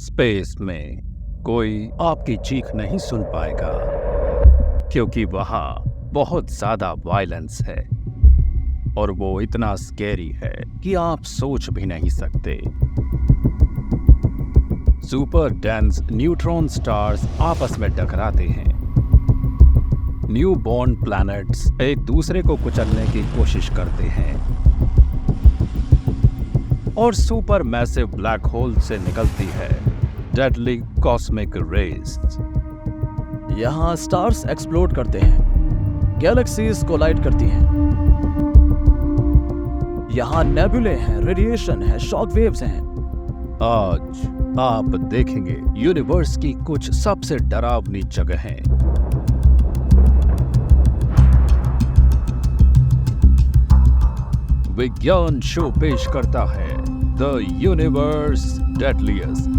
Space में कोई आपकी चीख नहीं सुन पाएगा क्योंकि वहां बहुत ज्यादा वायलेंस है और वो इतना स्कैरी है कि आप सोच भी नहीं सकते। सुपर डेंस न्यूट्रॉन स्टार्स आपस में टकराते हैं। न्यू बॉर्न प्लैनेट्स एक दूसरे को कुचलने की कोशिश करते हैं और सुपर मैसिव ब्लैक होल से निकलती है डेडली कॉस्मिक रेज। यहाँ स्टार्स एक्सप्लोड करते हैं, गैलेक्सीज कोलाइड करती हैं। यहाँ नेबुले हैं, रेडिएशन है, शॉक वेव्स हैं। आज आप देखेंगे यूनिवर्स की कुछ सबसे डरावनी जगहें। विज्ञान शो पेश करता है द यूनिवर्स डेडलिएस्ट।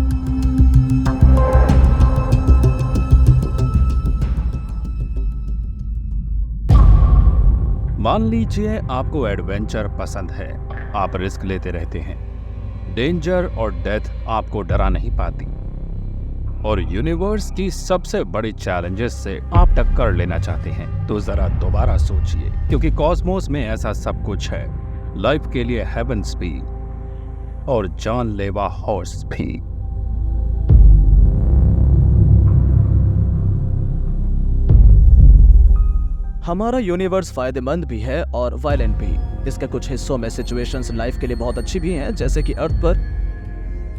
मान लीजिए आपको एडवेंचर पसंद है, आप रिस्क लेते रहते हैं। डेंजर और डेथ आपको डरा नहीं पाती और यूनिवर्स की सबसे बड़ी चैलेंजेस से आप टक्कर लेना चाहते हैं तो जरा दोबारा सोचिए, क्योंकि कॉस्मोस में ऐसा सब कुछ है। लाइफ के लिए हेवंस भी और जानलेवा हॉर्स भी। हमारा यूनिवर्स फायदेमंद भी है और वायलेंट भी। इसके कुछ हिस्सों में सिचुएशंस लाइफ के लिए बहुत अच्छी भी हैं, जैसे कि अर्थ पर,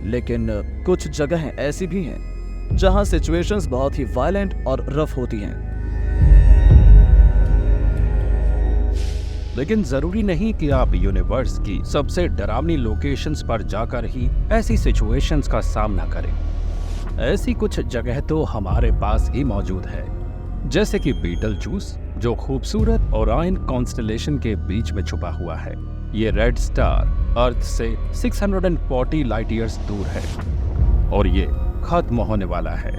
लेकिन कुछ जगहें ऐसी भी हैं जहां सिचुएशंस बहुत ही वायलेंट और रफ होती हैं। लेकिन जरूरी नहीं कि आप यूनिवर्स की सबसे डरावनी लोकेशंस पर जाकर ही ऐसी सिचुएशंस का सामना करें। ऐसी कुछ जगह तो हमारे पास ही मौजूद है, जैसे कि बीटलजूस, जो खूबसूरत ओरायन कॉन्स्टेलेशन के बीच में छुपा हुआ है। ये रेड स्टार अर्थ से 640 लाइट ईयर्स दूर है और ये खत्म होने वाला है।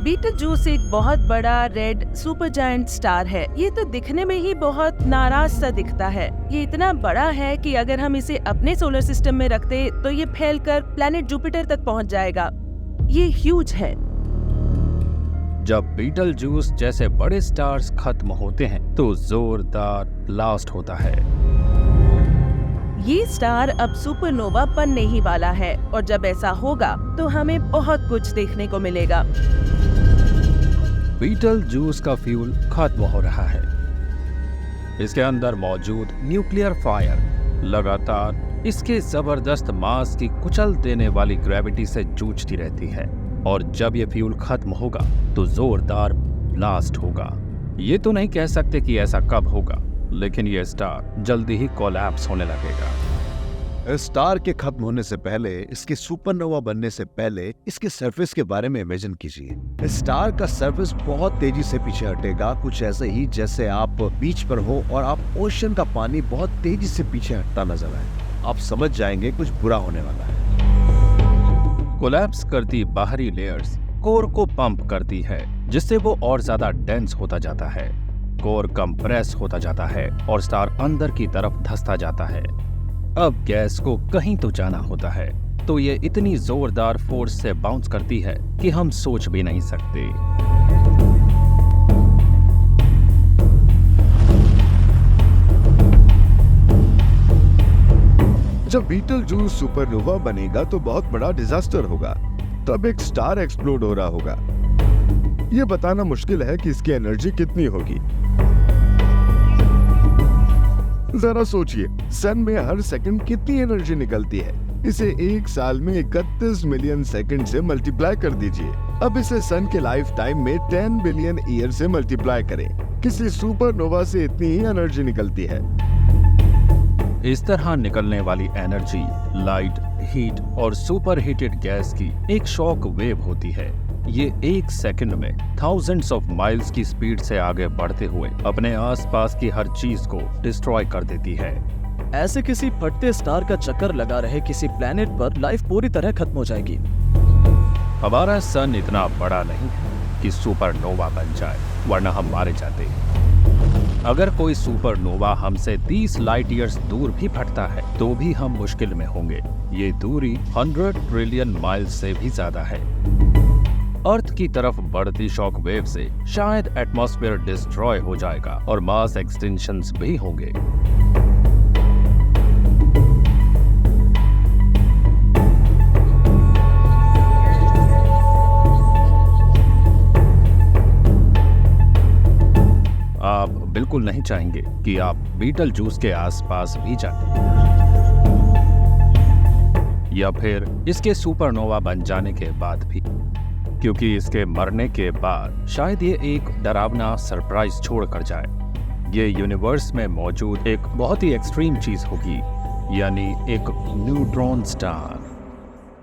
बीटलजूस एक बहुत बड़ा रेड सुपर जायंट स्टार है। ये तो दिखने में ही बहुत नाराज सा दिखता है। ये इतना बड़ा है कि अगर हम इसे अपने सोलर सिस्टम में रखते तो ये फैलकर प्लैनेट जुपिटर तक पहुंच जाएगा। ये ह्यूज है। जब बीटलजूस जैसे बड़े स्टार्स खत्म होते हैं तो जोरदार ब्लास्ट होता है। ये स्टार अब सुपरनोवा बनने ही वाला है और जब ऐसा होगा तो हमें बहुत कुछ देखने को मिलेगा। बीटलजूस का फ्यूल खत्म हो रहा है। इसके अंदर मौजूद न्यूक्लियर फायर लगातार इसके जबरदस्त मास की कुचल देने वाली ग्रेविटी से जूझती रहती है और जब ये फ्यूल खत्म होगा तो जोरदार ब्लास्ट होगा। ये तो नहीं कह सकते कि ऐसा कब होगा, लेकिन ये स्टार जल्दी ही कोलैप्स होने लगेगा। स्टार के खत्म होने से पहले, इसके सुपरनोवा बनने से पहले इसके सरफेस के बारे में इमेजिन कीजिए। स्टार का सरफेस बहुत तेजी से पीछे हटेगा, कुछ ऐसे ही जैसे आप बीच पर हो और आप ओशन का पानी बहुत तेजी से पीछे हटता नजर आए। आप समझ जाएंगे कुछ बुरा होने वाला है। कोलैप्स करती बाहरी लेयर्स कोर को पंप करती है, जिससे वो और ज्यादा डेंस होता जाता है। कोर कंप्रेस होता जाता है और स्टार अंदर की तरफ धंसता जाता है। अब गैस को कहीं तो जाना होता है, तो ये इतनी जोरदार फोर्स से बाउंस करती है कि हम सोच भी नहीं सकते। जब बीटलजूस सुपरनोवा बनेगा तो बहुत बड़ा डिजास्टर होगा। तब एक स्टार एक्सप्लोड हो रहा होगा। ये बताना मुश्किल है कि इसकी एनर्जी कितनी होगी। जरा सोचिए, सन में हर सेकंड कितनी एनर्जी निकलती है। इसे एक साल में 31 मिलियन सेकंड से मल्टीप्लाई कर दीजिए। अब इसे सन के लाइफ टाइम में 10 बिलियन ईयर से मल्टीप्लाई करें। किसी सुपरनोवा से इतनी ही एनर्जी निकलती है। इस तरह निकलने वाली एनर्जी लाइट, हीट और सुपर हीटेड गैस की एक शॉक वेव होती है। ये एक सेकंड में थाउजेंड्स ऑफ माइल्स की स्पीड से आगे बढ़ते हुए अपने आसपास की हर चीज को डिस्ट्रॉय कर देती है। ऐसे किसी फटते स्टार का चक्कर लगा रहे किसी प्लेनेट पर लाइफ पूरी तरह खत्म हो जाएगी। हमारा सन इतना बड़ा नहीं है कि सुपरनोवा बन जाए, वरना हम मारे जाते। अगर कोई सुपरनोवा हमसे 30 लाइट ईयर्स दूर भी फटता है तो भी हम मुश्किल में होंगे। ये दूरी 100 ट्रिलियन माइल्स से भी ज्यादा है। अर्थ की तरफ बढ़ती शॉक वेव से शायद एटमॉस्फेयर डिस्ट्रॉय हो जाएगा और मास एक्सटिंक्शंस भी होंगे। आप बिल्कुल नहीं चाहेंगे कि आप बीटल जूस के आसपास भी जाएं, या फिर इसके सुपरनोवा बन जाने के बाद भी, क्योंकि इसके मरने के बाद शायद ये एक डरावना सरप्राइज छोड़ कर जाए। ये यूनिवर्स में मौजूद एक बहुत ही एक्सट्रीम चीज होगी, यानी एक न्यूट्रॉन स्टार।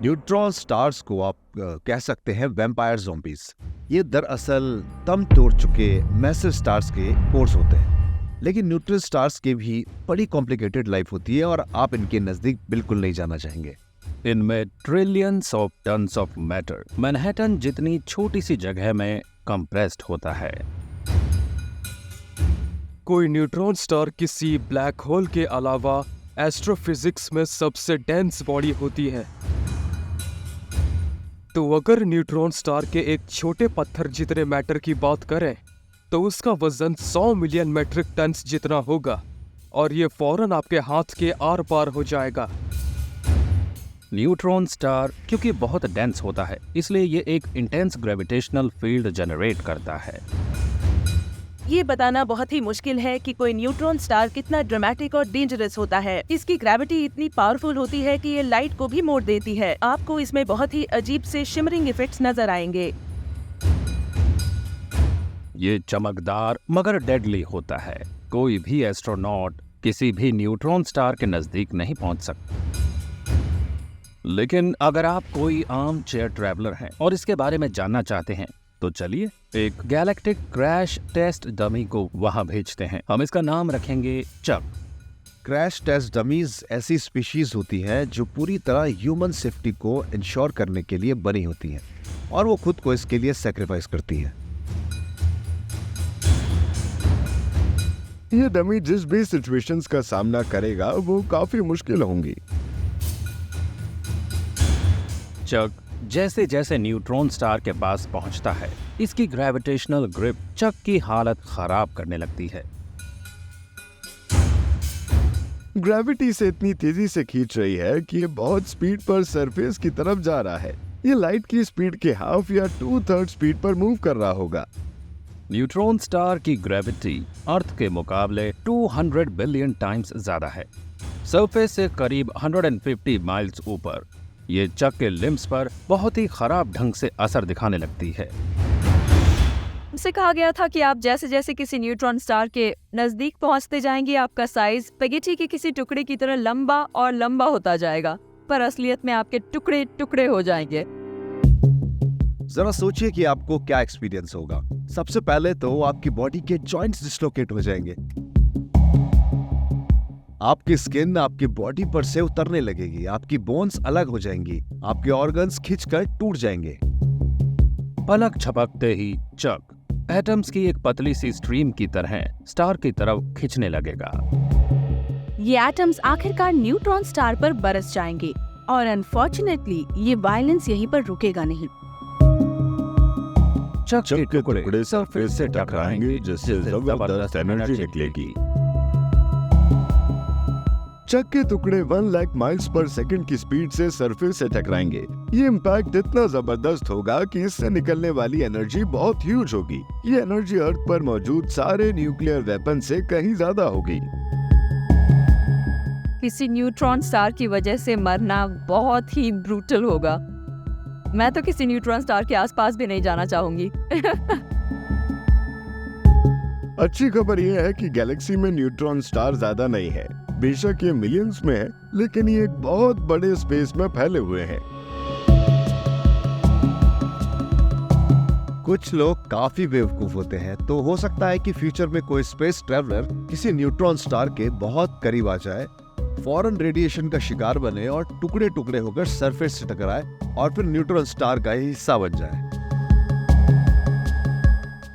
न्यूट्रॉन स्टार्स को आप कह सकते हैं वैम्पायर ज़ॉम्बीज। ये दरअसल दम तोड़ चुके मैसिव स्टार्स के कोर्स होते हैं, लेकिन न्यूट्रॉन स्टार्स की भी बड़ी कॉम्प्लिकेटेड लाइफ होती है और आप इनके नजदीक बिल्कुल नहीं जाना चाहेंगे। इनमें trillions of tons of matter Manhattan जितनी छोटी सी जगह में कंप्रेस्ड होता है। कोई न्यूट्रॉन स्टार किसी ब्लैक होल के अलावा एस्ट्रोफिजिक्स में सबसे डेंस बॉडी होती है। तो अगर न्यूट्रॉन स्टार के एक छोटे पत्थर जितने मैटर की बात करें तो उसका वजन 100 मिलियन मेट्रिक टन्स जितना होगा और ये फौरन आपके हाथ के आर पार हो जाएगा। न्यूट्रॉन स्टार क्योंकि बहुत डेंस होता है, इसलिए ये एक इंटेंस ग्रेविटेशनल फील्ड जनरेट करता है। ये बताना बहुत ही मुश्किल है कि कोई न्यूट्रॉन स्टार कितना ड्रामेटिक और डेंजरस होता है। इसकी ग्रेविटी इतनी पावरफुल होती है कि ये लाइट को भी मोड़ देती है। आपको इसमें बहुत ही अजीब से शिमरिंग इफेक्ट्स नजर आएंगे। ये चमकदार मगर डेडली होता है। कोई भी एस्ट्रोनॉट किसी भी न्यूट्रॉन स्टार के नजदीक नहीं पहुंच सकता। लेकिन अगर आप कोई आम चेयर ट्रैवलर हैं और इसके बारे में जानना चाहते हैं तो चलिए एक गैलेक्टिक क्रैश टेस्ट डमी को वहां भेजते हैं। हम इसका नाम रखेंगे चक। क्रैश टेस्ट डमीज ऐसी स्पीशीज होती हैं जो पूरी तरह ह्यूमन सेफ्टी को इंश्योर करने के लिए बनी होती हैं और वो खुद को इसके लिए सैक्रिफाइस करती हैं। ये डमी जिस भी सिचुएशंस का सामना करेगा वो काफी मुश्किल होंगी। चक जैसे जैसे न्यूट्रॉन स्टार के पास पहुंचता है, इसकी ग्रेविटेशनल ग्रिप चक की हालत खराब करने लगती है। ग्रेविटी से इतनी तेजी से खींच रही है कि ये बहुत स्पीड पर सरफेस की तरफ जा रहा है। ये लाइट की स्पीड के हाफ या 2/3 स्पीड पर मूव कर रहा होगा। न्यूट्रॉन स्टार की ग्रेविटी अर्थ के मुकाबले 200 बिलियन टाइम्स ज्यादा है। सरफेस से करीब 150 माइल्स ऊपर ये चक के लिम्स पर बहुत ही खराब ढंग से असर दिखाने लगती है। हमसे कहा गया था कि आप जैसे जैसे किसी न्यूट्रॉन स्टार के नजदीक पहुंचते जाएंगे, आपका साइज स्पैगेटी के किसी टुकड़े की तरह लंबा और लंबा होता जाएगा, पर असलियत में आपके टुकड़े टुकड़े हो जाएंगे। जरा सोचिए कि आपको क्या एक्सपीरियंस होगा। सबसे पहले तो आपकी बॉडी के जॉइंट्स डिस्लोकेट हो जाएंगे। आपकी स्किन आपकी बॉडी पर से उतरने लगेगी, आपकी बोन्स अलग हो जाएंगी, आपके ऑर्गन्स खिंचकर टूट जाएंगे। पलक झपकते ही चक एटम्स की एक पतली सी स्ट्रीम की तरह स्टार की तरफ खींचने लगेगा। ये एटम्स आखिरकार न्यूट्रॉन स्टार पर बरस जाएंगे और अनफॉर्चुनेटली ये वायलेंस यहीं पर रुकेगा नहीं। चक चक के टुकड़े सरफेस से टकराएंगे जिससे जबरदस्त एनर्जी निकलेगी। चक के टुकड़े 1 लाख माइल्स पर सेकंड की स्पीड से सरफेस से टकराएंगे। ये इम्पैक्ट इतना जबरदस्त होगा कि इससे निकलने वाली एनर्जी बहुत ह्यूज होगी। ये एनर्जी अर्थ पर मौजूद सारे न्यूक्लियर वेपन से कहीं ज्यादा होगी। किसी न्यूट्रॉन स्टार की वजह से मरना बहुत ही ब्रूटल होगा। मैं तो किसी न्यूट्रॉन स्टार के आसपास भी नहीं जाना चाहूंगी। अच्छी खबर यह है कि गैलेक्सी में न्यूट्रॉन स्टार ज्यादा नहीं है। बेशक ये मिलियंस में है, लेकिन ये एक बहुत बड़े स्पेस में फैले हुए हैं। कुछ लोग काफी बेवकूफ होते हैं, तो हो सकता है कि फ्यूचर में कोई स्पेस ट्रैवलर किसी न्यूट्रॉन स्टार के बहुत करीब आ जाए, फौरन रेडिएशन का शिकार बने और टुकड़े टुकड़े होकर सरफेस से टकराए और फिर न्यूट्रॉन स्टार का ही हिस्सा बन जाए।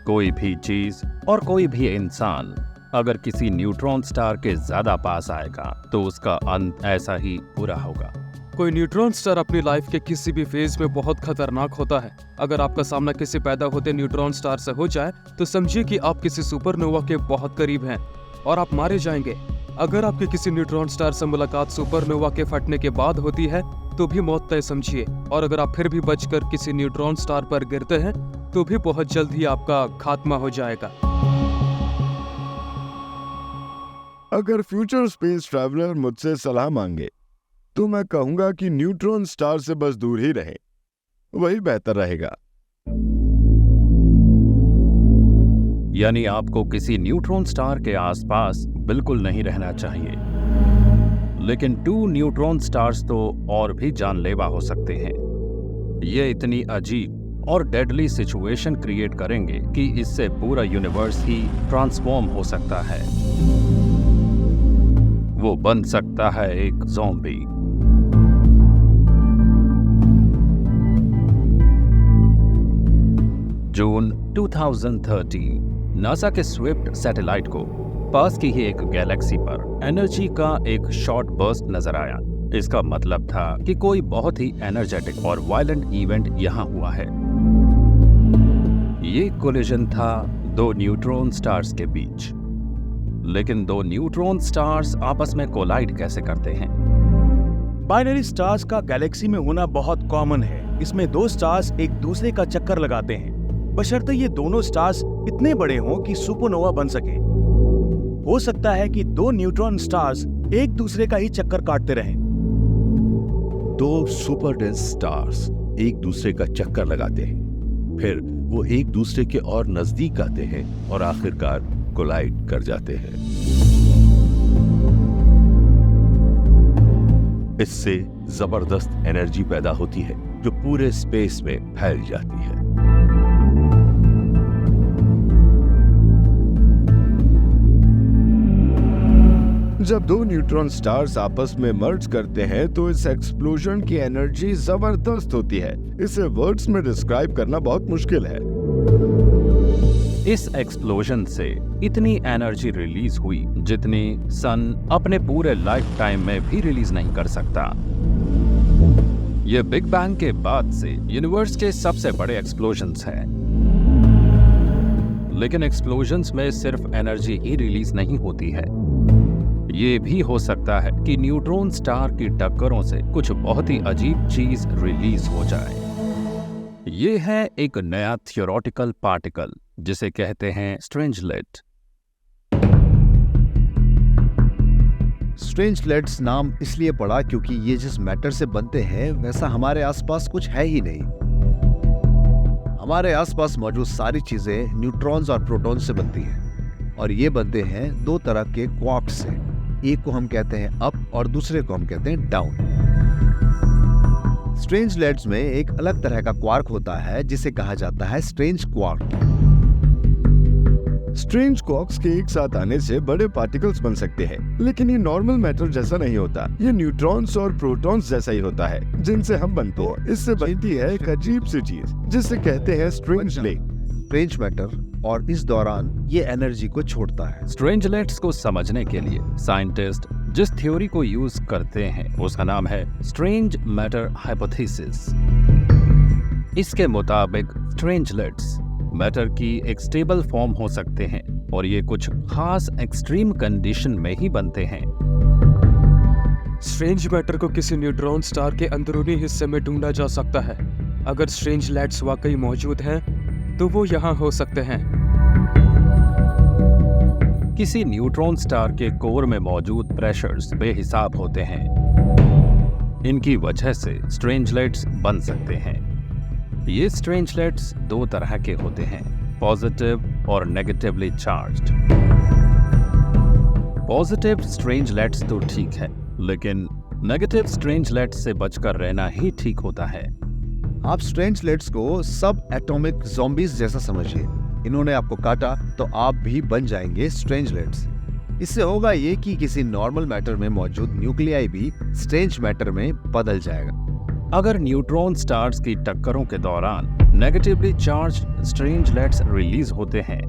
कोई भी चीज और कोई भी इंसान अगर किसी न्यूट्रॉन स्टार के ज्यादा पास आएगा तो उसका अंत ऐसा ही बुरा होगा। कोई न्यूट्रॉन स्टार अपनी लाइफ के किसी भी फेज में बहुत खतरनाक होता है। अगर आपका सामना किसी पैदा होते न्यूट्रॉन स्टार से हो जाए तो समझिए कि आप किसी सुपरनोवा के बहुत करीब हैं और आप मारे जाएंगे। अगर आपकी किसी न्यूट्रॉन स्टार से मुलाकात सुपरनोवा के फटने के बाद होती है तो भी मौत तय समझिए, और अगर आप फिर भी बचकर किसी न्यूट्रॉन स्टार पर गिरते हैं तो भी बहुत जल्द ही आपका खात्मा हो जाएगा। अगर फ्यूचर स्पेस ट्रैवलर मुझसे सलाह मांगे तो मैं कहूंगा कि न्यूट्रॉन स्टार से बस दूर ही रहें, वही बेहतर रहेगा। यानी आपको किसी न्यूट्रॉन स्टार के आसपास बिल्कुल नहीं रहना चाहिए। लेकिन 2 न्यूट्रॉन स्टार्स तो और भी जानलेवा हो सकते हैं। ये इतनी अजीब और डेडली सिचुएशन क्रिएट करेंगे कि इससे पूरा यूनिवर्स ही ट्रांसफॉर्म हो सकता है। वो बन सकता है एक ज़ॉम्बी। जून 2013 नासा के स्विफ्ट सैटेलाइट को पास की ही एक गैलेक्सी पर एनर्जी का एक शॉर्ट बर्स्ट नजर आया। इसका मतलब था कि कोई बहुत ही एनर्जेटिक और वायलेंट इवेंट यहां हुआ है। ये कोलिजन था 2 न्यूट्रॉन स्टार्स के बीच। लेकिन 2 न्यूट्रॉन स्टार्स आपस में कोलाइड कैसे करते हैं? बाइनरी स्टार्स का गैलेक्सी में होना बहुत कॉमन है। इसमें 2 स्टार्स एक दूसरे का चक्कर लगाते हैं, बशर्ते ये दोनों स्टार्स इतने बड़े हों कि सुपरनोवा बन सके। हो सकता है कि 2 न्यूट्रॉन स्टार्स एक दूसरे का ही चक्कर काटते रहें। 2 सुपर डेंस स्टार्स एक दूसरे का चक्कर लगाते हैं, फिर वो एक दूसरे के और नजदीक आते हैं और आखिरकार कोलाइड कर जाते हैं। इससे जबरदस्त एनर्जी पैदा होती है जो पूरे स्पेस में फैल जाती है। जब 2 न्यूट्रॉन स्टार्स आपस में मर्ज करते हैं तो इस एक्सप्लोजन की एनर्जी जबरदस्त होती है। इसे वर्ड्स में डिस्क्राइब करना बहुत मुश्किल है। इस एक्सप्लोजन से इतनी एनर्जी रिलीज हुई जितनी सन अपने पूरे लाइफ टाइम में भी रिलीज नहीं कर सकता। ये बिग बैंग के बाद से यूनिवर्स के सबसे बड़े एक्सप्लोजन्स हैं। लेकिन एक्सप्लोजन्स में सिर्फ एनर्जी ही रिलीज नहीं होती है। ये भी हो सकता है कि न्यूट्रॉन स्टार की टक्करों से कुछ बहुत ही अजीब चीज रिलीज हो जाए। ये है एक नया थियोरेटिकल पार्टिकल जिसे कहते हैं स्ट्रेंजलेट। स्ट्रेंजलेट्स नाम इसलिए पड़ा क्योंकि ये जिस मैटर से बनते हैं वैसा हमारे आसपास कुछ है ही नहीं। हमारे आसपास मौजूद सारी चीजें न्यूट्रॉन्स और प्रोटॉन्स से बनती हैं, और ये बनते हैं 2 तरह के क्वार्क्स से। एक को हम कहते हैं अप और दूसरे को हम कहते हैं डाउन। स्ट्रेंजलेट्स में एक अलग तरह का क्वार्क होता है जिसे कहा जाता है स्ट्रेंज क्वार्क। स्ट्रेंज क्वार्क्स के एक साथ आने से बड़े पार्टिकल्स बन सकते हैं, लेकिन ये नॉर्मल मैटर जैसा नहीं होता। ये न्यूट्रॉन्स और प्रोटॉन्स जैसा ही होता है जिनसे हम बनते हैं। इससे बनती है एक अजीब सी चीज जिसे कहते हैं स्ट्रेंजलेट। स्ट्रेंज मैटर, और इस दौरान ये एनर्जी को छोड़ता है। स्ट्रेंजलेट्स को समझने के लिए साइंटिस्ट जिस थ्योरी को यूज करते हैं उसका नाम है स्ट्रेंज मैटर हाइपोथेसिस। इसके मुताबिक स्ट्रेंजलेट्स मैटर की एक स्टेबल फॉर्म हो सकते हैं और ये कुछ खास एक्सट्रीम कंडीशन में ही बनते हैं। स्ट्रेंज मैटर को किसी न्यूट्रॉन स्टार के अंदरूनी हिस्से में ढूंढा जा सकता है। अगर स्ट्रेंजलेट्स वाकई मौजूद हैं तो वो यहाँ हो सकते हैं। किसी न्यूट्रॉन स्टार के कोर में मौजूद प्रेशर्स बेहिसाब होते हैं। इनकी वजह से स्ट्रेंजलेट्स बन सकते हैं। ये स्ट्रेंजलेट्स 2 तरह के होते हैं, पॉजिटिव और नेगेटिवली चार्ज्ड। पॉजिटिव स्ट्रेंजलेट्स तो ठीक है, लेकिन नेगेटिव स्ट्रेंजलेट्स से बचकर रहना ही ठीक होता है। आप स्ट्रेंजलेट्स को सब एटॉमिक ज़ॉम्बीज जैसा समझिए। इन्होंने आपको काटा तो आप भी बन जाएंगे स्ट्रेंजलेट्स। इससे होगा ये कि किसी नॉर्मल मैटर में मौजूद न्यूक्लियाई भी स्ट्रेंज मैटर में बदल जाएगा। अगर न्यूट्रॉन स्टार्स की टक्करों के दौरान नेगेटिवली चार्ज्ड स्ट्रेंजलेट्स रिलीज होते हैं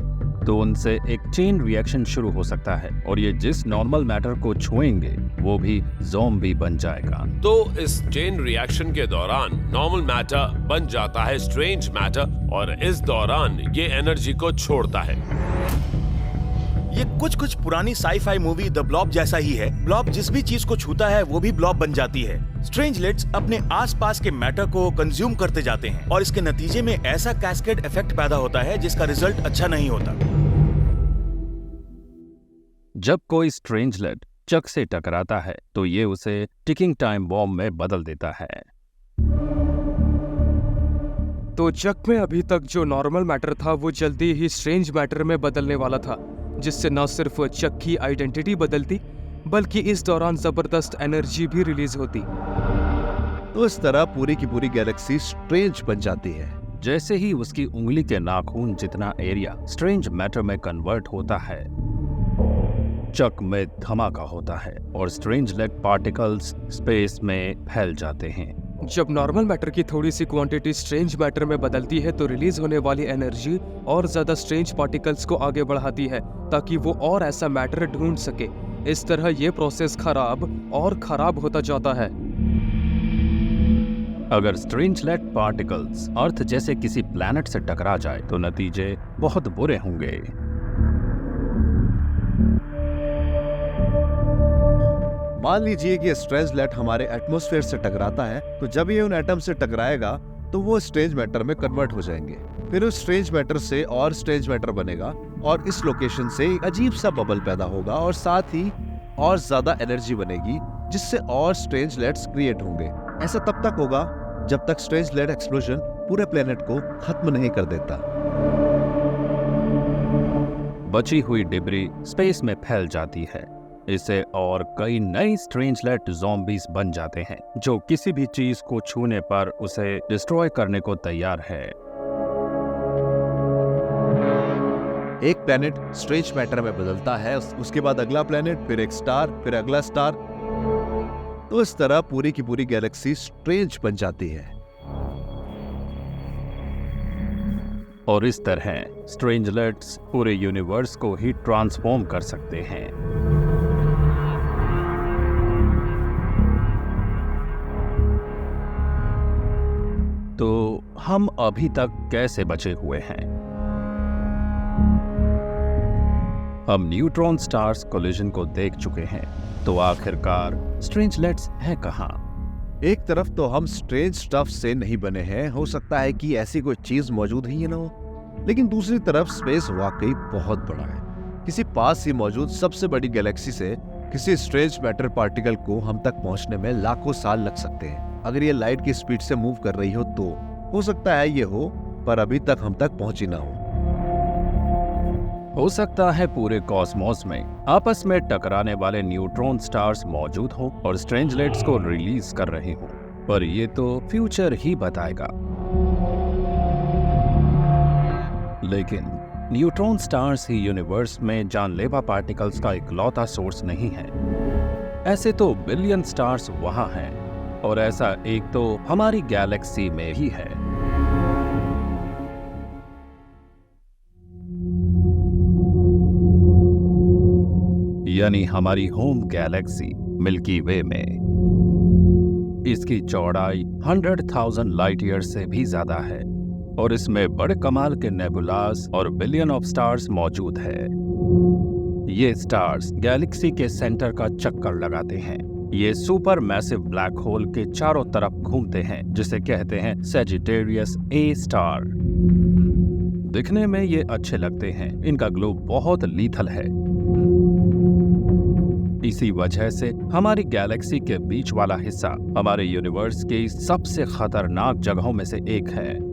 तो उनसे एक चेन रिएक्शन शुरू हो सकता है और ये जिस नॉर्मल मैटर को छुएंगे वो भी ज़ॉम्बी बन जाएगा। तो इस चेन रिएक्शन के दौरान नॉर्मल मैटर बन जाता है स्ट्रेंज मैटर और इस दौरान ये एनर्जी को छोड़ता है। ये कुछ पुरानी साई-फाई मूवी द ब्लॉब जैसा ही है। ब्लॉब जिस भी चीज को छूता है वो भी ब्लॉब बन जाती है। स्ट्रेंजलेट्स अपने आसपास के मैटर को कंज्यूम करते जाते हैं और इसके नतीजे में ऐसा कैस्केड इफेक्ट पैदा होता है जिसका रिजल्ट अच्छा नहीं होता। जब कोई स्ट्रेंजलेट चक से टकराता है तो ये उसे टिकिंग टाइम बॉम्ब में बदल देता है। तो चक में अभी तक जो नॉर्मल मैटर था वो जल्दी ही स्ट्रेंज मैटर में बदलने वाला था, जिससे न सिर्फ चक की आइडेंटिटी बदलती बल्कि इस दौरान जबरदस्त एनर्जी भी रिलीज होती। तो इस तरह पूरी की पूरी गैलेक्सी स्ट्रेंज बन जाती है। जैसे ही उसकी उंगली के नाखून जितना एरिया स्ट्रेंज मैटर में कन्वर्ट होता है, चक में धमाका होता है और स्ट्रेंजलेट पार्टिकल्स स्पेस में फैल जाते हैं। जब नॉर्मल मैटर की थोड़ी सी क्वांटिटी स्ट्रेंज मैटर में बदलती है तो रिलीज होने वाली एनर्जी और ज्यादा स्ट्रेंज पार्टिकल्स को आगे बढ़ाती है ताकि वो और ऐसा मैटर ढूंढ सके। इस तरह ये प्रोसेस खराब और खराब होता जाता है। अगर स्ट्रेंजलेट पार्टिकल्स अर्थ जैसे किसी प्लैनेट से टकरा जाए तो नतीजे बहुत बुरे होंगे। मान लीजिए कि स्ट्रेंजलेट हमारे एटमॉस्फेयर से टकराता है, तो जब ये उन एटम से टकराएगा तो वो स्ट्रेंज मैटर में कन्वर्ट हो जाएंगे। फिर उस स्ट्रेंज मैटर से और स्ट्रेंज मैटर बनेगा और इस लोकेशन से एक अजीब सा बबल पैदा होगा और साथ ही और ज्यादा एनर्जी बनेगी जिससे और स्ट्रेंजलेट्स क्रिएट होंगे। ऐसा तब तक होगा जब तक स्ट्रेंजलेट एक्सप्लोजन पूरे प्लेनेट को खत्म नहीं कर देता। बची हुई डिब्री स्पेस में फैल जाती है। इससे और कई नई स्ट्रेंजलेट ज़ॉम्बीज बन जाते हैं जो किसी भी चीज को छूने पर उसे डिस्ट्रॉय करने को तैयार है। एक प्लेनेट स्ट्रेंज मैटर में बदलता है, उसके बाद अगला प्लेनेट, फिर एक स्टार, फिर अगला स्टार। तो इस तरह पूरी की पूरी गैलेक्सी स्ट्रेंज बन जाती है। और इस तरह स्ट्रेंजलेट्स पूरे यूनिवर्स को ही ट्रांसफॉर्म कर सकते हैं। तो हम अभी तक कैसे बचे हुए हैं? हम न्यूट्रॉन स्टार्स कोलिजन को देख चुके हैं, तो आखिरकार स्ट्रेंजलेट्स हैं कहाँ? एक तरफ तो हम स्ट्रेंज स्टफ से नहीं बने हैं, हो सकता है कि ऐसी कोई चीज मौजूद ही ना हो, लेकिन दूसरी तरफ स्पेस वाकई बहुत बड़ा है। किसी पास ही मौजूद सबसे बड़ी गैलेक्सी से किसी स्ट्रेंज मैटर पार्टिकल को हम तक पहुंचने में लाखों साल लग सकते हैं। अगर ये लाइट की स्पीड से मूव कर रही हो सकता है ये हो, पर अभी तक हम तक पहुंची ना हो सकता है पूरे कॉस्मोस में आपस में टकराने वाले न्यूट्रॉन स्टार्स मौजूद हो और स्ट्रेंजलेट्स को रिलीज कर रहे हो, पर ये तो फ्यूचर ही बताएगा। लेकिन न्यूट्रॉन स्टार्स ही यूनिवर्स में जानलेवा पार्टिकल्स का इकलौता सोर्स नहीं है। ऐसे तो बिलियन स्टार्स वहां हैं और ऐसा एक तो हमारी गैलेक्सी में ही है। यानी हमारी होम गैलेक्सी मिल्की वे में। इसकी चौड़ाई 100,000 लाइट ईयर से भी ज्यादा है और इसमें बड़े कमाल के नेबुलास और बिलियन ऑफ स्टार्स मौजूद है। ये स्टार्स गैलेक्सी के सेंटर का चक्कर लगाते हैं। ये सुपर मैसिव ब्लैक होल के चारों तरफ घूमते हैं, जिसे कहते हैं सैजिटेरियस ए स्टार। दिखने में ये अच्छे लगते हैं, इनका ग्लो बहुत लीथल है। इसी वजह से हमारी गैलेक्सी के बीच वाला हिस्सा हमारे यूनिवर्स की सबसे खतरनाक जगहों में से एक है।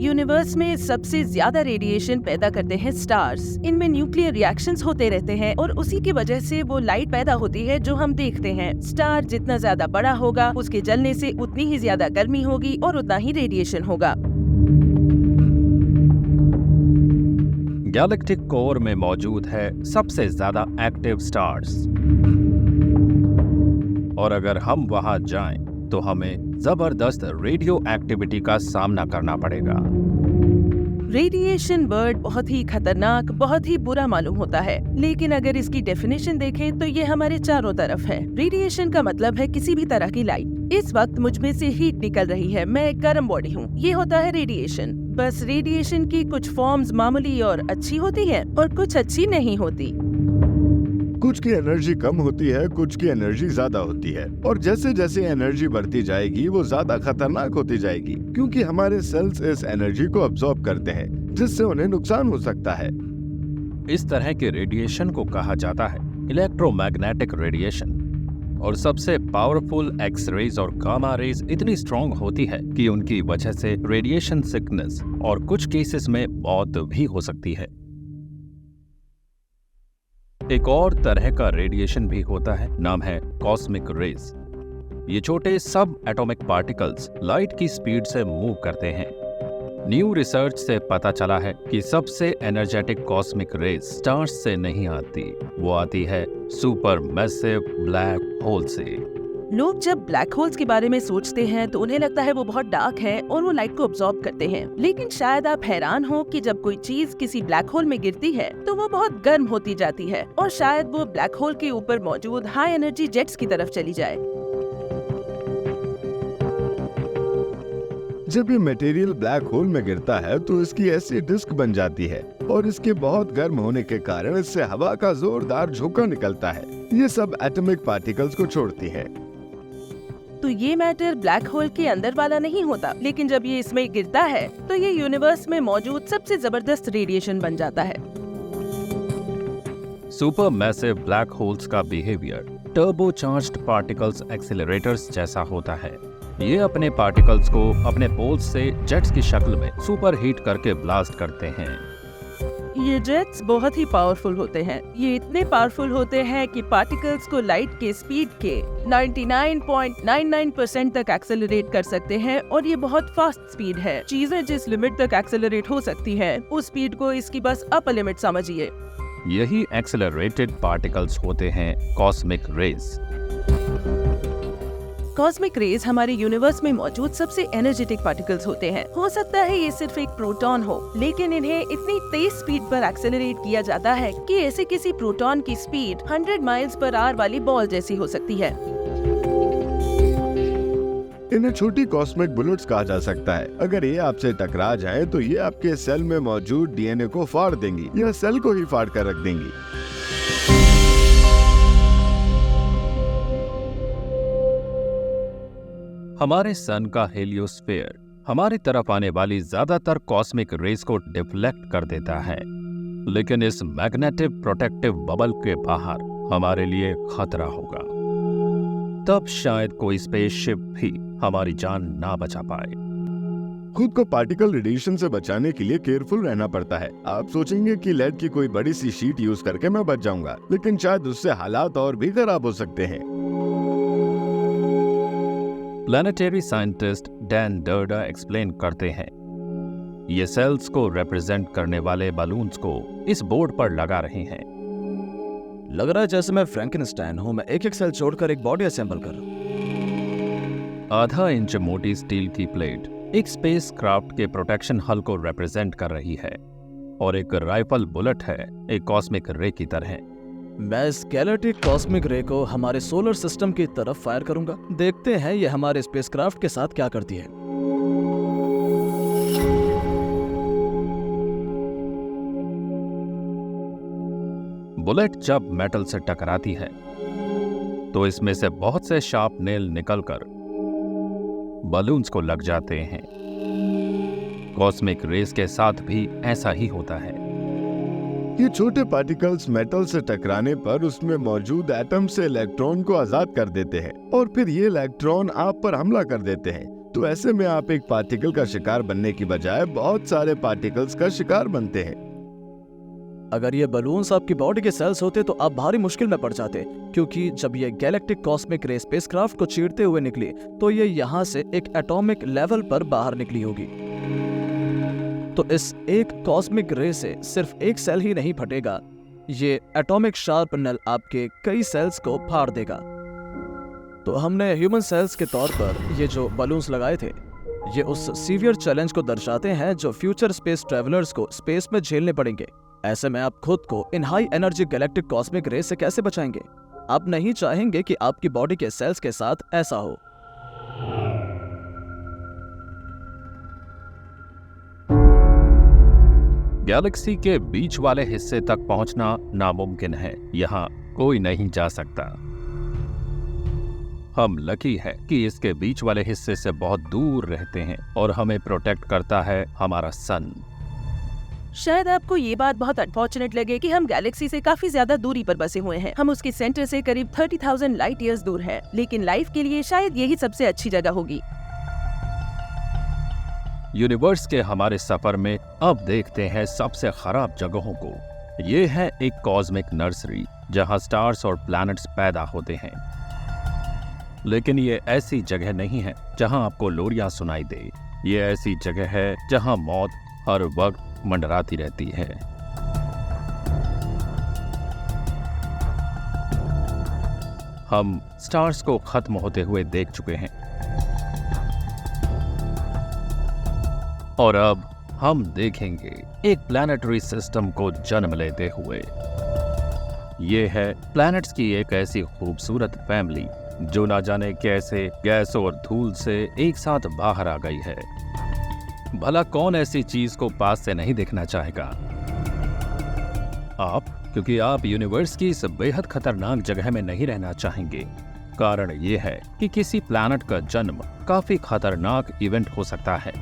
यूनिवर्स में सबसे ज्यादा रेडिएशन पैदा करते हैं स्टार्स। इनमें न्यूक्लियर रिएक्शंस होते रहते हैं और उसी की वजह से वो लाइट पैदा होती है जो हम देखते हैं। स्टार जितना ज्यादा बड़ा होगा, उसके जलने से उतनी ही ज्यादा गर्मी होगी और उतना ही रेडिएशन होगा। गैलेक्टिक कोर में मौजूद है सबसे ज्यादा एक्टिव स्टार्स, और अगर हम वहां जाएं तो हमें जबरदस्त रेडियो एक्टिविटी का सामना करना पड़ेगा। रेडिएशन वर्ड बहुत ही खतरनाक, बहुत ही बुरा मालूम होता है, लेकिन अगर इसकी डेफिनेशन देखें तो ये हमारे चारों तरफ है। रेडिएशन का मतलब है किसी भी तरह की लाइट। इस वक्त मुझ में से हीट निकल रही है, मैं एक गर्म बॉडी हूँ, ये होता है रेडिएशन। बस रेडिएशन की कुछ फॉर्म्स मामूली और अच्छी होती है और कुछ अच्छी नहीं होती। कुछ की एनर्जी कम होती है, कुछ की एनर्जी ज्यादा होती है, और जैसे जैसे एनर्जी बढ़ती जाएगी वो ज्यादा खतरनाक होती जाएगी, क्योंकि हमारे सेल्स इस एनर्जी को अब्सॉर्ब करते हैं, जिससे उन्हें नुकसान हो सकता है। इस तरह के रेडिएशन को कहा जाता है इलेक्ट्रोमैग्नेटिक रेडिएशन। और सबसे पावरफुल एक्स रेज और गामा रेज इतनी स्ट्रॉन्ग होती है कि उनकी वजह से रेडिएशन सिकनेस और कुछ केसेस में मौत भी हो सकती है। एक और तरह का रेडिएशन भी होता है, नाम है कॉस्मिक रेज। ये छोटे सब एटॉमिक पार्टिकल्स लाइट की स्पीड से मूव करते हैं। न्यू रिसर्च से पता चला है कि सबसे एनर्जेटिक कॉस्मिक रेज स्टार्स से नहीं आती, वो आती है सुपर मैसिव ब्लैक होल से। लोग जब ब्लैक होल्स के बारे में सोचते हैं तो उन्हें लगता है वो बहुत डार्क है और वो लाइट को अब्सॉर्ब करते हैं, लेकिन शायद आप हैरान हो कि जब कोई चीज किसी ब्लैक होल में गिरती है तो वो बहुत गर्म होती जाती है और शायद वो ब्लैक होल के ऊपर मौजूद हाई एनर्जी जेट्स की तरफ चली जाए। जब ये मटेरियल ब्लैक होल में गिरता है तो इसकी ऐसी डिस्क बन जाती है और इसके बहुत गर्म होने के कारण इससे हवा का जोरदार झोंका निकलता है। ये सब एटॉमिक पार्टिकल्स को छोड़ती है। तो ये मैटर ब्लैक होल के अंदर वाला नहीं होता, लेकिन जब ये इसमें गिरता है तो ये यूनिवर्स में मौजूद सबसे जबरदस्त रेडिएशन बन जाता है। सुपर मैसिव ब्लैक होल्स का बिहेवियर टर्बोचार्ज्ड पार्टिकल्स एक्सीलरेटर्स जैसा होता है। ये अपने पार्टिकल्स को अपने पोल्स से जेट्स की शक्ल में सुपर हीट करके ब्लास्ट करते हैं। ये जेट्स बहुत ही पावरफुल होते हैं। ये इतने पावरफुल होते हैं कि पार्टिकल्स को लाइट के स्पीड के 99.99% तक एक्सेलरेट कर सकते हैं और ये बहुत फास्ट स्पीड है। चीजें जिस लिमिट तक एक्सेलरेट हो सकती हैं, उस स्पीड को इसकी बस अपर लिमिट समझिए। यही एक्सेलरेटेड पार्टिकल्स होते हैं कॉस्मिक रेज। कॉस्मिक रेज हमारे यूनिवर्स में मौजूद सबसे एनर्जेटिक पार्टिकल्स होते हैं। हो सकता है ये सिर्फ एक प्रोटॉन हो, लेकिन इन्हें इतनी तेज स्पीड पर एक्सेलरेट किया जाता है कि ऐसे किसी प्रोटॉन की स्पीड 100 माइल्स पर आवर वाली बॉल जैसी हो सकती है। इन्हें छोटी कॉस्मिक बुलेट्स कहा जा सकता है। अगर ये आपसे टकरा जाए तो ये आपके सेल में मौजूद डीएनए को फाड़ देंगी या सेल को ही फाड़ कर रख देंगी। हमारे सन का हेलियोस्फीयर हमारी तरफ आने वाली ज्यादातर कॉस्मिक रेज को डिफ्लेक्ट कर देता है, लेकिन इस मैग्नेटिक प्रोटेक्टिव बबल के बाहर हमारे लिए खतरा होगा। तब शायद कोई स्पेसशिप भी हमारी जान ना बचा पाए। खुद को पार्टिकल रेडिएशन से बचाने के लिए केयरफुल रहना पड़ता है। आप सोचेंगे कि लेड की कोई बड़ी सी शीट यूज करके मैं बच जाऊंगा, लेकिन शायद उससे हालात और भी खराब हो सकते हैं। प्लैनेटरी साइंटिस्ट डैन डर्डा एक्सप्लेन करते हैं, ये सेल्स को रिप्रेजेंट करने वाले बलून्स को इस बोर्ड पर लगा रहे हैं। लग रहा है जैसे मैं फ्रैंकेनस्टाइन हूं, मैं एक एक सेल छोड़कर एक बॉडी असेंबल कर रहा हूं। आधा इंच मोटी स्टील की प्लेट एक स्पेस क्राफ्ट के प्रोटेक्शन हल को रिप्रेजेंट कर रही है और एक राइफल बुलेट है एक कॉस्मिक रे की तरह। मैं इस गैलेक्टिक कॉस्मिक रे को हमारे सोलर सिस्टम की तरफ फायर करूंगा। देखते हैं ये हमारे स्पेसक्राफ्ट के साथ क्या करती है। बुलेट जब मेटल से टकराती है तो इसमें से बहुत से शार्प नेल निकलकर बलून्स को लग जाते हैं। कॉस्मिक रेस के साथ भी ऐसा ही होता है। ये छोटे पार्टिकल्स मेटल से टकराने पर उसमें मौजूद एटम से इलेक्ट्रॉन को आजाद कर देते हैं और फिर ये इलेक्ट्रॉन आप पर हमला कर देते हैं। तो ऐसे में आप एक पार्टिकल का शिकार बनने की बजाय बहुत सारे पार्टिकल्स का शिकार बनते हैं। अगर ये बलून्स आपकी बॉडी के सेल्स होते तो आप भारी मुश्किल में पड़ जाते, क्योंकि जब ये गैलेक्टिक कॉस्मिक रे स्पेसक्राफ्ट को चीरते हुए निकली तो ये यहाँ से एक एटॉमिक लेवल पर बाहर निकली होगी। तो इस एक कॉस्मिक रे से सिर्फ एक सेल ही नहीं फटेगा, ये एटॉमिक शार्पनर आपके कई सेल्स को फाड़ देगा। तो हमने ह्यूमन सेल्स के तौर पर ये जो बलून्स लगाए थे, ये उस सीवियर चैलेंज को दर्शाते हैं जो फ्यूचर स्पेस ट्रैवलर्स को स्पेस में झेलने पड़ेंगे। ऐसे में आप खुद को इन हाई एनर्जी गैलेक्टिक कॉस्मिक रे से कैसे बचाएंगे? आप नहीं चाहेंगे कि आपकी बॉडी के सेल्स के साथ ऐसा हो। गैलेक्सी के बीच वाले हिस्से तक पहुंचना नामुमकिन है। यहाँ कोई नहीं जा सकता। हम लकी है कि इसके बीच वाले हिस्से से बहुत दूर रहते हैं और हमें प्रोटेक्ट करता है हमारा सन। शायद आपको ये बात बहुत अनफॉर्चुनेट लगे कि हम गैलेक्सी से काफी ज्यादा दूरी पर बसे हुए हैं। हम उसके सेंटर से करीब 30,000 लाइट ईयर्स दूर हैं, लेकिन लाइफ के लिए शायद यही सबसे अच्छी जगह होगी। यूनिवर्स के हमारे सफर में अब देखते हैं सबसे खराब जगहों को। ये है एक कॉस्मिक नर्सरी जहां स्टार्स और प्लैनेट्स पैदा होते हैं। लेकिन ये ऐसी जगह नहीं है जहां आपको लोरियां सुनाई दे। ये ऐसी जगह है जहां मौत हर वक्त मंडराती रहती है। हम स्टार्स को खत्म होते हुए देख चुके हैं और अब हम देखेंगे एक प्लैनेटरी सिस्टम को जन्म लेते हुए। ये है प्लैनेट्स की एक ऐसी खूबसूरत फैमिली जो ना जाने कैसे गैस और धूल से एक साथ बाहर आ गई है। भला कौन ऐसी चीज को पास से नहीं देखना चाहेगा? आप, क्योंकि आप यूनिवर्स की इस बेहद खतरनाक जगह में नहीं रहना चाहेंगे। कारण ये है कि किसी प्लैनेट का जन्म काफी खतरनाक इवेंट हो सकता है।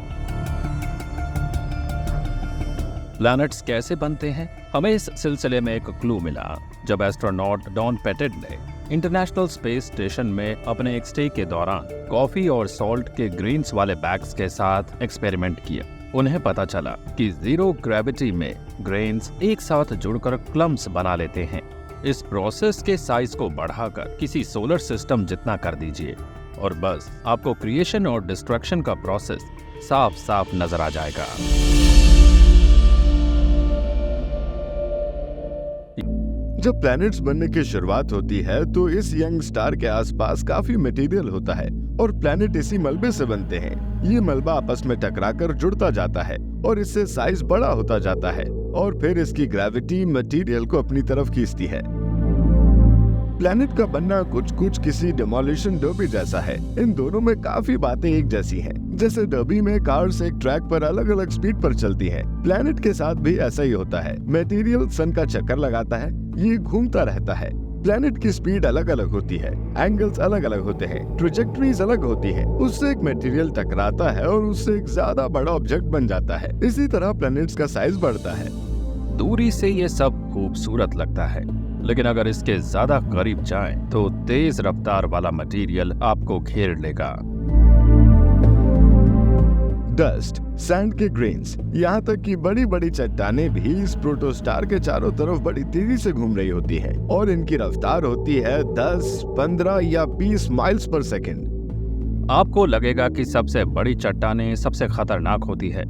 प्लैनेट्स कैसे बनते हैं? हमें इस सिलसिले में एक क्लू मिला जब एस्ट्रोनॉट डॉन पेटेट ने इंटरनेशनल स्पेस स्टेशन में अपने एक स्टे के दौरान कॉफी और सॉल्ट के ग्रेन्स वाले बैग्स के साथ एक्सपेरिमेंट किया। उन्हें पता चला कि जीरो ग्रेविटी में ग्रेन्स एक साथ जुड़कर क्लम्स बना लेते हैं। इस प्रोसेस के साइज को बढ़ाकर किसी सोलर सिस्टम जितना कर दीजिए और बस आपको क्रिएशन और डिस्ट्रक्शन का प्रोसेस साफ साफ नजर आ जाएगा। जब प्लैनेट्स बनने की शुरुआत होती है तो इस यंग स्टार के आसपास काफी मटेरियल होता है और प्लैनेट इसी मलबे से बनते हैं। ये मलबा आपस में टकराकर जुड़ता जाता है और इससे साइज बड़ा होता जाता है और फिर इसकी ग्रेविटी मटेरियल को अपनी तरफ खींचती है। प्लैनेट का बनना कुछ कुछ किसी डिमोलिशन डर्बी जैसा है। इन दोनों में काफी बातें एक जैसी हैं। जैसे डर्बी में कार्स एक ट्रैक पर अलग अलग स्पीड पर चलती हैं, प्लैनेट के साथ भी ऐसा ही होता है। मटेरियल सन का चक्कर लगाता है, ये घूमता रहता है। प्लैनेट की स्पीड अलग अलग होती है, एंगल्स अलग अलग होते हैं, ट्रेजेक्टरीज अलग होती है। उससे एक मटेरियल टकराता है और उससे एक ज्यादा बड़ा ऑब्जेक्ट बन जाता है। इसी तरह प्लैनेट्स का साइज बढ़ता है। दूरी से ये सब खूबसूरत लगता है, लेकिन अगर इसके ज्यादा करीब जाएं तो तेज रफ्तार वाला मटेरियल आपको घेर लेगा। डस्ट, सैंड के ग्रेन्स, यहाँ तक कि बड़ी बड़ी चट्टानें भी इस प्रोटोस्टार के चारों तरफ बड़ी तेजी से घूम रही होती हैं और इनकी रफ्तार होती है 10, 15 या 20 माइल्स पर सेकंड। आपको लगेगा कि सबसे बड़ी चट्टानें सबसे खतरनाक होती है,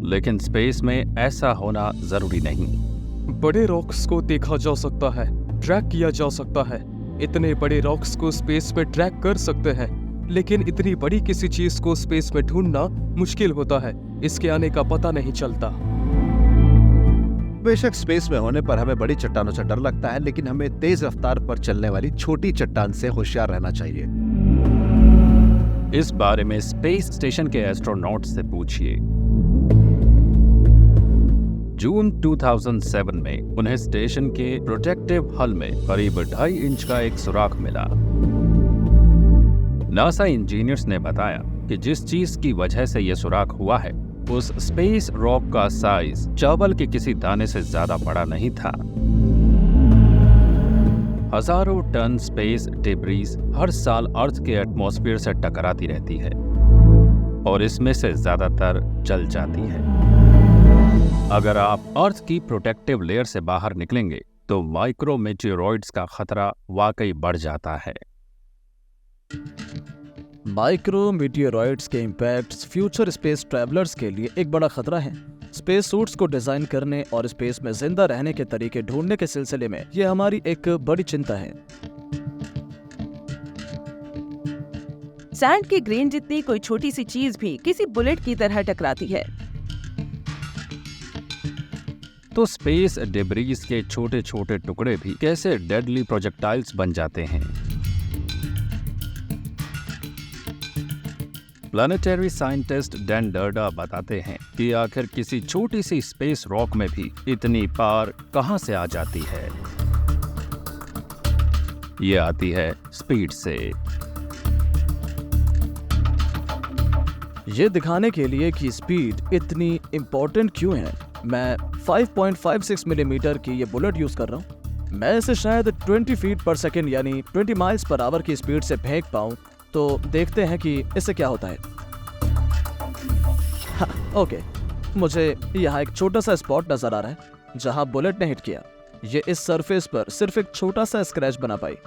लेकिन स्पेस में ऐसा होना जरूरी नहीं। बड़े रॉक्स को देखा जा सकता है, ट्रैक किया जा सकता है। इतने बड़े रॉक्स को स्पेस में ट्रैक कर सकते हैं, लेकिन इतनी बड़ी किसी चीज को स्पेस में ढूंढना मुश्किल होता है। इसके आने का पता नहीं चलता। बेशक स्पेस में होने पर हमें बड़ी चट्टानों से डर लगता है, लेकिन हमें तेज रफ्तार पर चलने वाली छोटी चट्टान से होशियार रहना चाहिए। इस बारे में स्पेस स्टेशन के एस्ट्रोनॉट से पूछिए। जून 2007 में उन्हें स्टेशन के प्रोटेक्टिव हल में करीब 2.5 इंच का एक सुराख मिला। नासा इंजीनियर्स ने बताया कि जिस चीज की वजह से यह सुराख हुआ है, उस स्पेस रॉक का साइज चावल के किसी दाने से ज्यादा बड़ा नहीं था। हजारों टन स्पेस डिब्रीज हर साल अर्थ के एटमॉस्फेयर से टकराती रहती है और इसमें से ज्यादातर जल जाती है। अगर आप अर्थ की प्रोटेक्टिव लेयर से बाहर निकलेंगे तो माइक्रो मेटेरॉइड्स का खतरा वाकई बढ़ जाता है। माइक्रो मीटियोरॉइड्स के इम्पैक्ट्स फ्यूचर स्पेस ट्रैवलर्स के लिए एक बड़ा खतरा है। स्पेस सूट्स को डिजाइन करने और स्पेस में जिंदा रहने के तरीके ढूंढने के सिलसिले में ये हमारी एक बड़ी चिंता है। सैंड के ग्रेन जितनी कोई छोटी सी चीज भी किसी बुलेट की तरह टकराती है। तो स्पेस डेब्रीज के छोटे छोटे टुकड़े भी कैसे डेडली प्रोजेक्टाइल्स बन जाते हैं। प्लानिटरी साइंटिस्ट डैन डर्डा बताते हैं कि आखिर किसी छोटी सी स्पेस रॉक में भी इतनी पावर कहां से आ जाती है। ये आती है स्पीड से। ये दिखाने के लिए कि स्पीड इतनी इम्पोर्टेंट क्यों है, मैं 5.56 मिलीमीटर की ये बुलेट यूज कर रहा हूँ। मैं इसे शायद 20 फीट पर सेकेंड यानी 20 माइल्स पर आवर की स्पीड से फेंक पाऊँ। तो देखते हैं कि इससे क्या होता है। हाँ, ओके, मुझे यहाँ एक छोटा सा स्पॉट नजर आ रहा है जहाँ बुलेट ने हिट किया। ये इस सरफेस पर सिर्फ एक छोटा सा स्क्रैच बना पाई।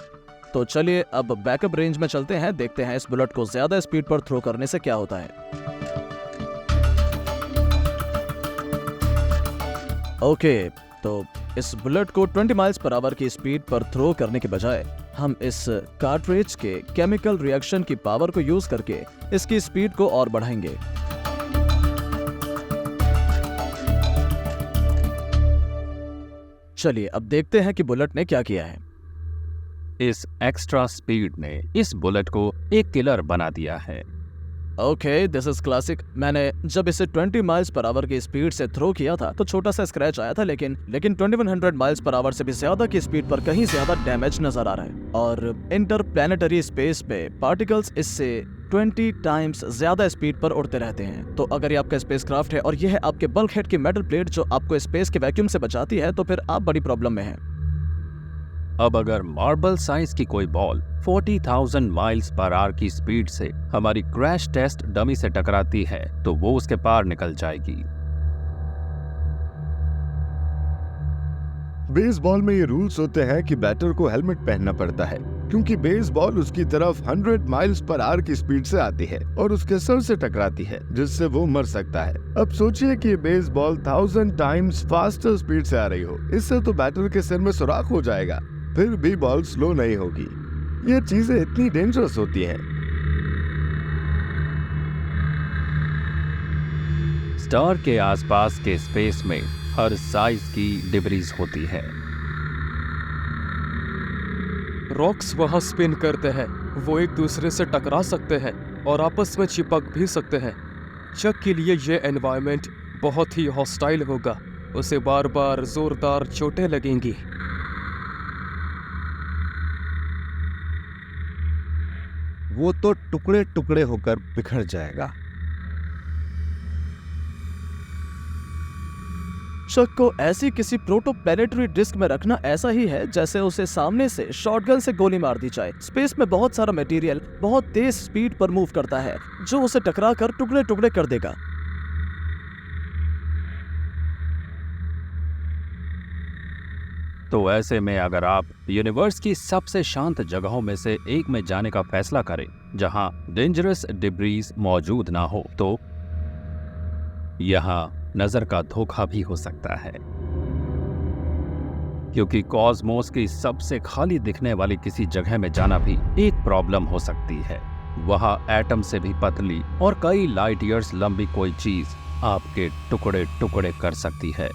तो चलिए अब बैकअप रेंज में चलते हैं, देखते हैं इस बुलेट को ज्यादा स्पीड पर थ्रो करने से क्या होता है। ओके, तो इस बुलेट को 20 माइल्स पर आवर की स्पीड पर थ्रो करने के बजाय हम इस कार्ट्रिज के केमिकल रिएक्शन की पावर को यूज करके इसकी स्पीड को और बढ़ाएंगे। चलिए अब देखते हैं कि बुलेट ने क्या किया है। इस एक्स्ट्रा स्पीड ने इस बुलेट को एक किलर बना दिया है। Okay, this is classic. मैंने जब इसे 20 माइल्स पर आवर की स्पीड से थ्रो किया था तो छोटा सा स्क्रैच आया था, लेकिन 2100 माइल्स पर आवर से भी ज्यादा की स्पीड पर कहीं ज्यादा डैमेज नजर आ रहा है। और इंटरप्लैनेटरी स्पेस पे पार्टिकल्स इससे 20 टाइम्स ज्यादा स्पीड पर उड़ते रहते हैं। तो अगर ये आपका स्पेसक्राफ्ट है और यह है आपके बल्क हेड की मेटल प्लेट जो आपको स्पेस के वैक्यूम से बचाती है, तो फिर आप बड़ी प्रॉब्लम में हैं। अब अगर मार्बल साइज की कोई बॉल 40,000 माइल्स पर आवर की स्पीड से हमारी क्रैश टेस्ट डमी से टकराती है तो वो उसके पार निकल जाएगी। बेसबॉल में ये रूल्स होते हैं कि बैटर को हेलमेट पहनना पड़ता है, क्योंकि बेसबॉल उसकी तरफ 100 माइल्स पर आवर की स्पीड से आती है और उसके सर से टकराती है, जिससे वो मर सकता है। अब सोचिए कि बेसबॉल 1000 टाइम्स फास्टर स्पीड से आ रही हो, इससे तो बैटर के सिर में सुराख हो जाएगा, फिर भी बॉल स्लो नहीं होगी। ये चीजें इतनी डेंजरस होती हैं। स्टार के आसपास के स्पेस में हर साइज की डिब्रीज होती है। रॉक्स वहां स्पिन करते हैं, वो एक दूसरे से टकरा सकते हैं और आपस में चिपक भी सकते हैं। चक के लिए ये एनवायरनमेंट बहुत ही हॉस्टाइल होगा, उसे बार बार जोरदार चोटें लगेंगी। वो तो टुकड़े टुकड़े होकर बिखर जाएगा। चक को ऐसी किसी प्रोटोप्लैनेटरी डिस्क में रखना ऐसा ही है जैसे उसे सामने से शॉटगन से गोली मार दी जाए। स्पेस में बहुत सारा मटेरियल बहुत तेज स्पीड पर मूव करता है जो उसे टकरा कर टुकड़े टुकड़े कर देगा। तो ऐसे में अगर आप यूनिवर्स की सबसे शांत जगहों में से एक में जाने का फैसला करें जहां डेंजरस डिब्रीज मौजूद ना हो, तो यहां नजर का धोखा भी हो सकता है, क्योंकि कॉस्मोस की सबसे खाली दिखने वाली किसी जगह में जाना भी एक प्रॉब्लम हो सकती है। वहां एटम से भी पतली और कई लाइट ईयर्स लंबी कोई चीज आपके टुकड़े टुकड़े कर सकती है।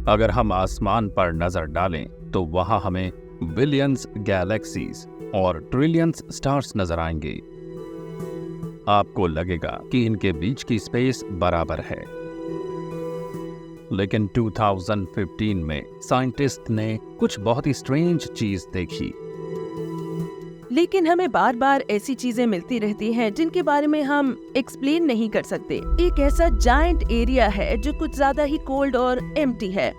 अगर हम आसमान पर नजर डालें तो वहां हमें बिलियंस गैलेक्सीज और ट्रिलियंस स्टार्स नजर आएंगे। आपको लगेगा कि इनके बीच की स्पेस बराबर है, लेकिन 2015 में साइंटिस्ट ने कुछ बहुत ही स्ट्रेंज चीज देखी। लेकिन हमें बार बार ऐसी चीजें मिलती रहती हैं जिनके बारे में हम एक्सप्लेन नहीं कर सकते। एक ऐसा जायंट एरिया है जो कुछ ज्यादा ही कोल्ड और एम्प्टी है।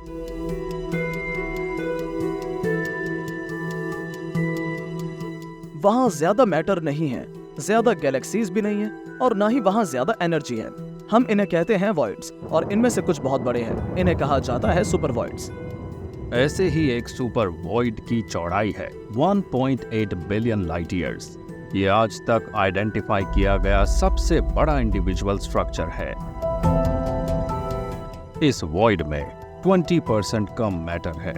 वहाँ ज्यादा मैटर नहीं है, ज्यादा गैलेक्सीज भी नहीं है और ना ही वहाँ ज्यादा एनर्जी है। हम इन्हें कहते हैं वॉइड्स और इनमें से कुछ बहुत बड़े हैं। इन्हें कहा जाता है सुपर वॉइड्स। ऐसे ही एक सुपर वॉइड की चौड़ाई है 1.8 बिलियन लाइट ईयर्स। ये आज तक आइडेंटिफाई किया गया सबसे बड़ा इंडिविजुअल स्ट्रक्चर है। इस वॉइड में 20% कम मैटर है।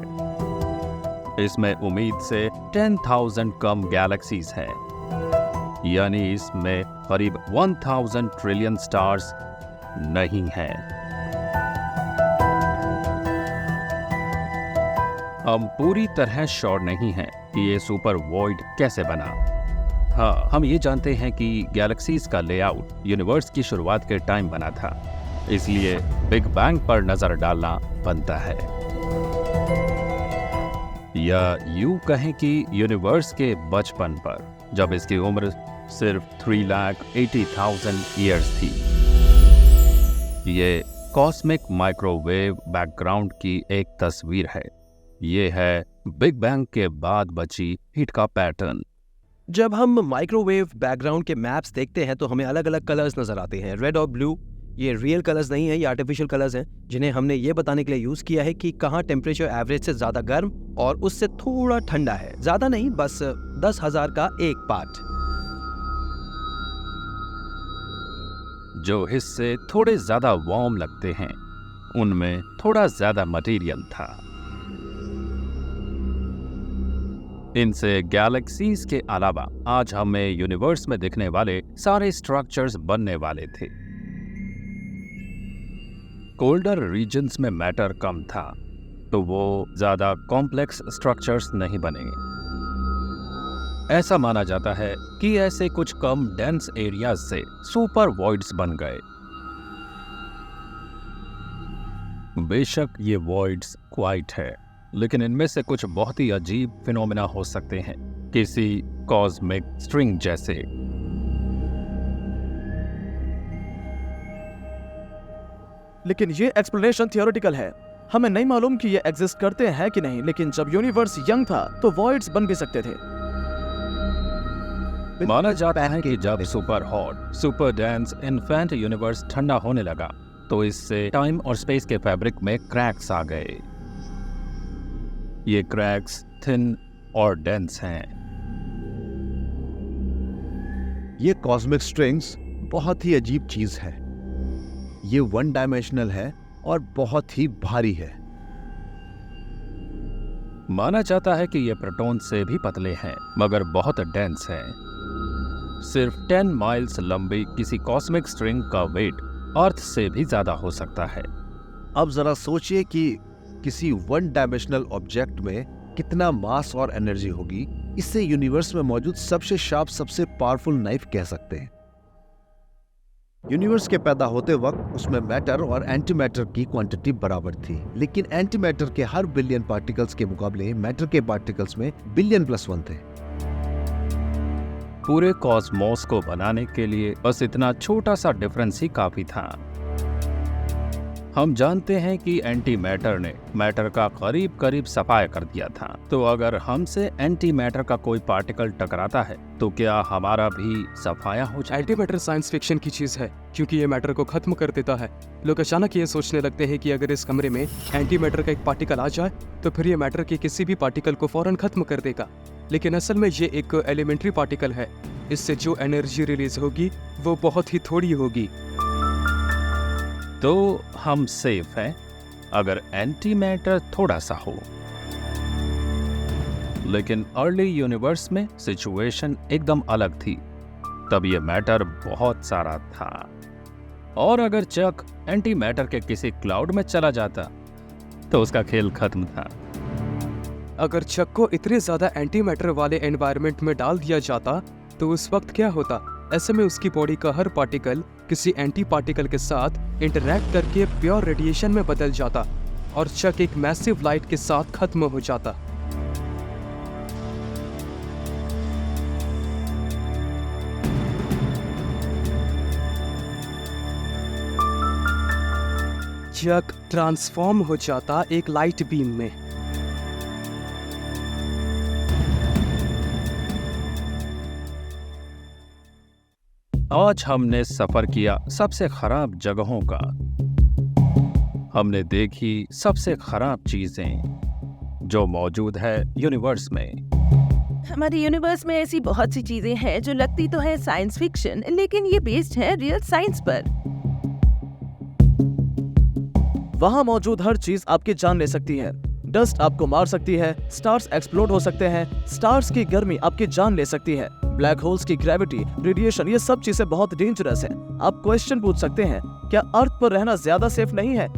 इसमें उम्मीद से 10,000 कम गैलेक्सीज हैं, यानी इसमें करीब 1000 ट्रिलियन स्टार्स नहीं हैं। हम पूरी तरह श्योर नहीं हैं कि ये सुपर वॉइड कैसे बना। हाँ, हम ये जानते हैं कि गैलेक्सीज का लेआउट यूनिवर्स की शुरुआत के टाइम बना था, इसलिए बिग बैंग पर नजर डालना बनता है। या यूं कहें कि यूनिवर्स के बचपन पर, जब इसकी उम्र सिर्फ 3,80,000 ईयर्स थी। ये कॉस्मिक माइक्रोवेव बैकग्राउंड की एक तस्वीर है। ये है बिग बैंग के बाद बची हीट का पैटर्न। जब हम माइक्रोवेव बैकग्राउंड के मैप्स देखते हैं तो हमें अलग अलग कलर्स नजर आते हैं, रेड और ब्लू। ये रियल कलर्स नहीं है, ये आर्टिफिशियल कलर्स हैं, जिन्हें हमने ये बताने के लिए यूज किया है कि कहाँ टेम्परेचर एवरेज से ज्यादा गर्म और उससे थोड़ा ठंडा है। ज्यादा नहीं, बस 10,000 का एक पार्ट। जो हिस्से थोड़े ज्यादा वार्म लगते हैं, उनमें थोड़ा ज्यादा मटेरियल था। इनसे गैलेक्सीज के अलावा आज हमें यूनिवर्स में दिखने वाले सारे स्ट्रक्चर्स बनने वाले थे। कोल्डर रीजन्स में मैटर कम था, तो वो ज्यादा कॉम्प्लेक्स स्ट्रक्चर्स नहीं बने। ऐसा माना जाता है कि ऐसे कुछ कम डेंस एरियाज से सुपर वॉइड्स बन गए। बेशक ये वॉइड्स क्वाइट है, लेकिन इनमें से कुछ बहुत ही अजीब फिनोमेना हो सकते हैं, किसी कॉस्मिक स्ट्रिंग जैसे। लेकिन ये एक्सप्लेनेशन थियोरेटिकल है। हमें नहीं मालूम कि ये एग्जिस्ट करते हैं कि नहीं, लेकिन जब यूनिवर्स यंग था तो वॉइड्स बन भी सकते थे। माना जाता है कि जब super hot, super dense infant universe ठंडा होने लगा, तो इससे टाइम और स्पेस के फैब्रिक में क्रैक्स आ गए। ये क्रैक्स थिन और डेंस हैं। ये कॉस्मिक स्ट्रिंग्स बहुत ही अजीब चीज है। ये वन डायमेंशनल है और बहुत ही भारी है। माना जाता है कि ये प्रोटॉन से भी पतले हैं, मगर बहुत डेंस हैं। सिर्फ 10 माइल्स लंबी किसी कॉस्मिक स्ट्रिंग का वेट अर्थ से भी ज्यादा हो सकता है। अब जरा सोचिए कि किसी वन डायमेंशनल ऑब्जेक्ट में कितना मास और एनर्जी होगी। इससे यूनिवर्स में मौजूद सबसे शार्प, सबसे पावरफुल नाइफ कह सकते हैं। यूनिवर्स के पैदा होते वक्त उसमें मैटर और एंटी मैटर की क्वांटिटी बराबर थी, लेकिन एंटी मैटर के हर बिलियन पार्टिकल्स के मुकाबले मैटर के पार्टिकल्स में बिलियन+1 थे। पूरे कॉस्मोस को बनाने के लिए बस इतना छोटा सा डिफरेंस ही काफी था। हम जानते हैं कि एंटी मैटर ने मैटर का करीब करीब सफाया कर दिया था। तो अगर हमसे एंटी मैटर का कोई पार्टिकल टकराता है, तो क्या हमारा भी सफाया हो जाए? एंटी मैटर साइंस फिक्शन की चीज है, क्योंकि ये मैटर को खत्म कर देता है। लोग अचानक ये सोचने लगते हैं कि अगर इस कमरे में एंटी मैटर का एक पार्टिकल आ जाए, तो फिर ये मैटर के किसी भी पार्टिकल को फौरन खत्म कर देगा। लेकिन असल में ये एक एलिमेंट्री पार्टिकल है। इससे जो एनर्जी रिलीज होगी वो बहुत ही थोड़ी होगी। तो हम सेफ हैं अगर एंटी मैटर थोड़ा सा हो। लेकिन अर्ली यूनिवर्स में सिचुएशन एकदम अलग थी। तब ये मैटर बहुत सारा था, और अगर चक एंटी मैटर के किसी क्लाउड में चला जाता तो उसका खेल खत्म था। अगर चक को इतने ज्यादा एंटी मैटर वाले एनवायरनमेंट में डाल दिया जाता तो उस वक्त क्या होता? ऐसे में उसकी बॉडी का हर पार्टिकल किसी एंटी पार्टिकल के साथ इंटरैक्ट करके प्योर रेडिएशन में बदल जाता और चक एक मैसिव लाइट के साथ खत्म हो जाता। चक ट्रांसफॉर्म हो जाता एक लाइट बीम में। आज हमने सफर किया सबसे खराब जगहों का। हमने देखी सबसे खराब चीजें जो मौजूद है यूनिवर्स में। हमारे यूनिवर्स में ऐसी बहुत सी चीजें हैं जो लगती तो है साइंस फिक्शन, लेकिन ये बेस्ड है रियल साइंस पर। वहाँ मौजूद हर चीज आपकी जान ले सकती है। डस्ट आपको मार सकती है, स्टार्स एक्सप्लोड हो सकते हैं, स्टार्स की गर्मी आपकी जान ले सकती है, ब्लैक होल्स की ग्रेविटी, रेडिएशन, ये सब चीजें बहुत डेंजरस है। आप क्वेश्चन पूछ सकते हैं, क्या अर्थ पर रहना ज्यादा सेफ नहीं है?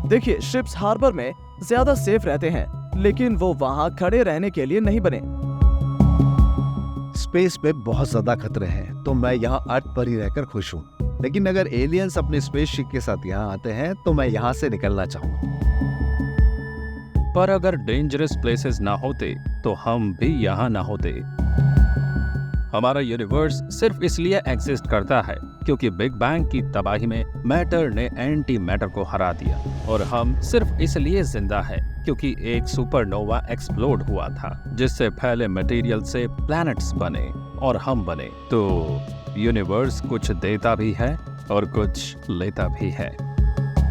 देखिए, शिप्स हार्बर में ज्यादा सेफ रहते हैं, लेकिन वो वहाँ खड़े रहने के लिए नहीं बने। स्पेस में बहुत ज्यादा खतरे हैं, तो मैं यहाँ अर्थ पर ही रहकर खुश हूँ। लेकिन अगर एलियंस अपने स्पेसशिप के साथ यहाँ आते हैं तो मैं यहाँ से निकलना चाहूंगा। पर अगर डेंजरस प्लेसेस ना होते तो हम भी यहाँ ना होते। हमारा यूनिवर्स सिर्फ इसलिए एग्जिस्ट करता है क्योंकि बिग बैंग की तबाही में मैटर ने एंटी मैटर को हरा दिया, और हम सिर्फ इसलिए जिंदा है क्योंकि एक सुपरनोवा एक्सप्लोड हुआ था जिससे फैले मटेरियल से प्लैनेट्स बने और हम बने। तो यूनिवर्स कुछ देता भी है और कुछ लेता भी है।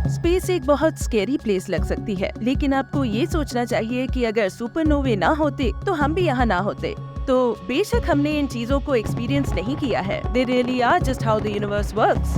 स्पेस एक बहुत स्केरी प्लेस लग सकती है, लेकिन आपको ये सोचना चाहिए कि अगर सुपरनोवे ना होते तो हम भी यहाँ ना होते। तो बेशक हमने इन चीजों को एक्सपीरियंस नहीं किया है, they really are just how the universe works.